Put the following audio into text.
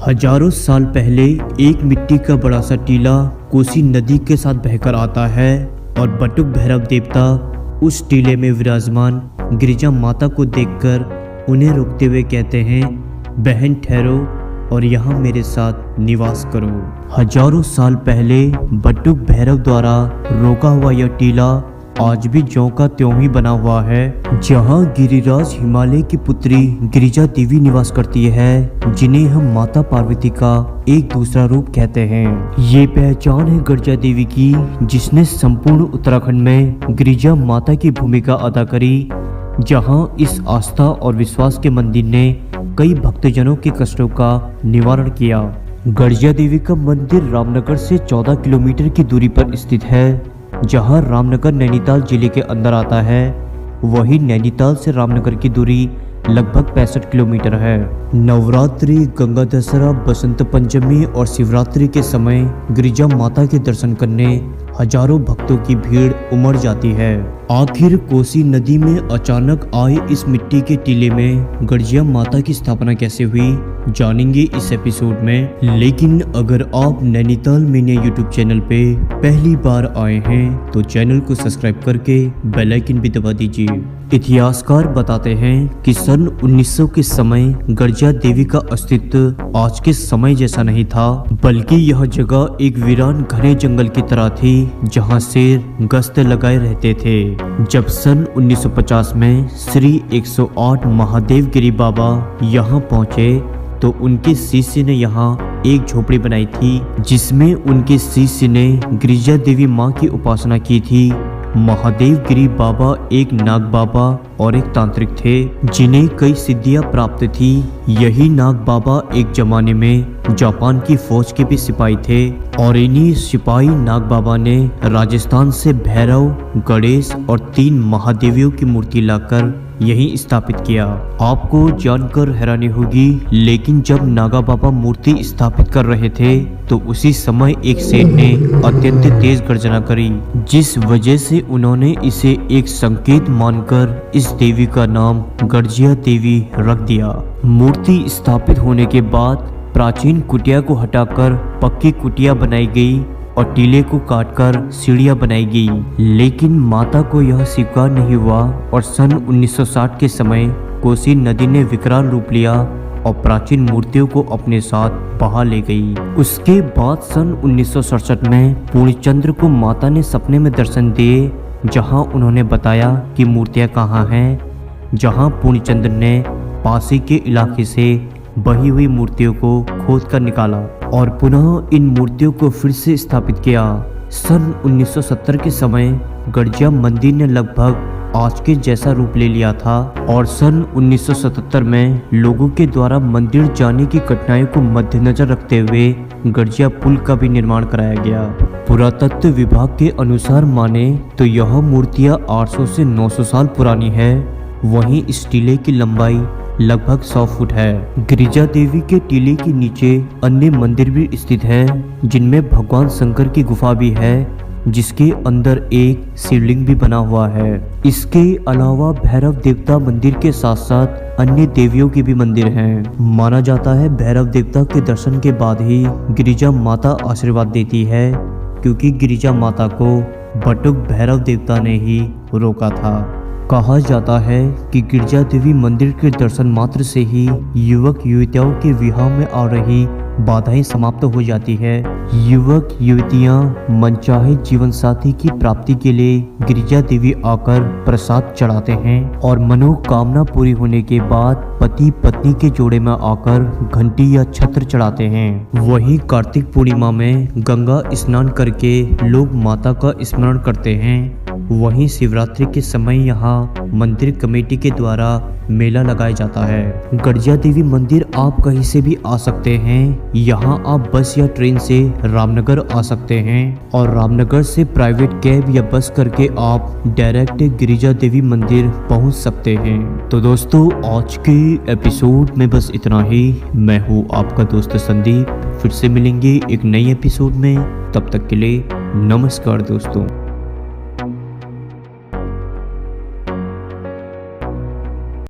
हजारों साल पहले एक मिट्टी का बड़ा सा टीला कोसी नदी के साथ बहकर आता है और बटुक भैरव देवता उस टीले में विराजमान गिरिजा माता को देखकर उन्हें रोकते हुए कहते हैं, बहन ठहरो और यहाँ मेरे साथ निवास करो। हजारों साल पहले बटुक भैरव द्वारा रोका हुआ यह टीला आज भी ज्यों का त्यों ही बना हुआ है, जहाँ गिरिराज हिमालय की पुत्री गिरिजा देवी निवास करती है, जिन्हें हम माता पार्वती का एक दूसरा रूप कहते हैं। ये पहचान है गिरिजा देवी की, जिसने संपूर्ण उत्तराखंड में गिरिजा माता की भूमिका अदा करी, जहाँ इस आस्था और विश्वास के मंदिर ने कई भक्तजनों के कष्टों का निवारण किया। गिरिजा देवी का मंदिर रामनगर से 14 किलोमीटर की दूरी पर स्थित है, जहां रामनगर नैनीताल जिले के अंदर आता है। वहीं नैनीताल से रामनगर की दूरी लगभग 65 किलोमीटर है। नवरात्रि, गंगा दशहरा, बसंत पंचमी और शिवरात्रि के समय गिरिजा माता के दर्शन करने हजारों भक्तों की भीड़ उमड़ जाती है। आखिर कोसी नदी में अचानक आए इस मिट्टी के टीले में गिरिजा माता की स्थापना कैसे हुई, जानेंगे इस एपिसोड में। लेकिन अगर आप नैनीताल मीडिया यूट्यूब चैनल पे पहली बार आए हैं तो चैनल को सब्सक्राइब करके बेल आइकन भी दबा दीजिए। इतिहासकार बताते हैं कि सन 1900 के समय गिरिजा देवी का अस्तित्व आज के समय जैसा नहीं था, बल्कि यह जगह एक वीरान घने जंगल की तरह थी, जहां शेर गश्त लगाए रहते थे। जब सन 1950 में श्री 108 महादेव गिरी बाबा यहां पहुंचे तो उनके शिष्य ने यहाँ एक झोपड़ी बनाई थी, जिसमें उनके शिष्य ने गिरिजा देवी माँ की उपासना की थी। महादेव गिरी बाबा एक नाग बाबा और एक तांत्रिक थे, जिन्हें कई सिद्धियां प्राप्त थी। यही नाग बाबा एक जमाने में जापान की फौज के भी सिपाही थे और इन्हीं सिपाही नाग बाबा ने राजस्थान से भैरव, गणेश और 3 महादेवियों की मूर्ति लाकर यहीं स्थापित किया। आपको जानकर हैरानी होगी, लेकिन जब नागा बाबा मूर्ति स्थापित कर रहे थे तो उसी समय एक शेर ने अत्यंत तेज गर्जना करी, जिस वजह से उन्होंने इसे एक संकेत मानकर इस देवी का नाम गिरिजा देवी रख दिया। मूर्ति स्थापित होने के बाद प्राचीन कुटिया को हटाकर पक्की कुटिया बनाई गई और टीले को काटकर सीढ़ियां बनाई गई। लेकिन माता को यह स्वीकार नहीं हुआ और सन 1960 के समय कोसी नदी ने विकराल रूप लिया और प्राचीन मूर्तियों को अपने साथ बहा ले गई। उसके बाद सन 1967 में पूर्णचंद्र को माता ने सपने में दर्शन दिए, जहां उन्होंने बताया कि मूर्तियां कहाँ हैं, जहां पूर्णचंद्र ने पासी के इलाके से बही हुई मूर्तियों को खोद कर निकाला और पुनः इन मूर्तियों को फिर से स्थापित किया। सन 1970 के समय गिरिजा मंदिर ने लगभग आज के जैसा रूप ले लिया था और सन 1977 में लोगों के द्वारा मंदिर जाने की कठिनाइयों को मद्देनजर रखते हुए गिरिजा पुल का भी निर्माण कराया गया। पुरातत्व विभाग के अनुसार माने तो यह मूर्तियां 800 से 900 साल पुरानी है। वहीं इस टीले की लंबाई लगभग 100 फुट है। गिरिजा देवी के टीले के नीचे अन्य मंदिर भी स्थित हैं, जिनमें भगवान शंकर की गुफा भी है, जिसके अंदर एक शिवलिंग भी बना हुआ है। इसके अलावा भैरव देवता मंदिर के साथ साथ अन्य देवियों के भी मंदिर हैं। माना जाता है भैरव देवता के दर्शन के बाद ही गिरिजा माता आशीर्वाद देती है, क्योंकि गिरिजा माता को बटुक भैरव देवता ने ही रोका था। कहा जाता है कि गिरिजा देवी मंदिर के दर्शन मात्र से ही युवक युवतियों के विवाह में आ रही बाधाएं समाप्त हो जाती है। युवक युवतियां मनचाहे जीवन साथी की प्राप्ति के लिए गिरिजा देवी आकर प्रसाद चढ़ाते हैं और मनोकामना पूरी होने के बाद पति पत्नी के जोड़े में आकर घंटी या छत्र चढ़ाते हैं। वहीं कार्तिक पूर्णिमा में गंगा स्नान करके लोग माता का स्मरण करते हैं। वहीं शिवरात्रि के समय यहाँ मंदिर कमेटी के द्वारा मेला लगाया जाता है। गिरिजा देवी मंदिर आप कहीं से भी आ सकते हैं। यहाँ आप बस या ट्रेन से रामनगर आ सकते हैं और रामनगर से प्राइवेट कैब या बस करके आप डायरेक्ट गिरिजा देवी मंदिर पहुँच सकते हैं। तो दोस्तों, आज के एपिसोड में बस इतना ही। मैं हूँ आपका दोस्त संदीप। फिर से मिलेंगे एक नई एपिसोड में। तब तक के लिए नमस्कार दोस्तों।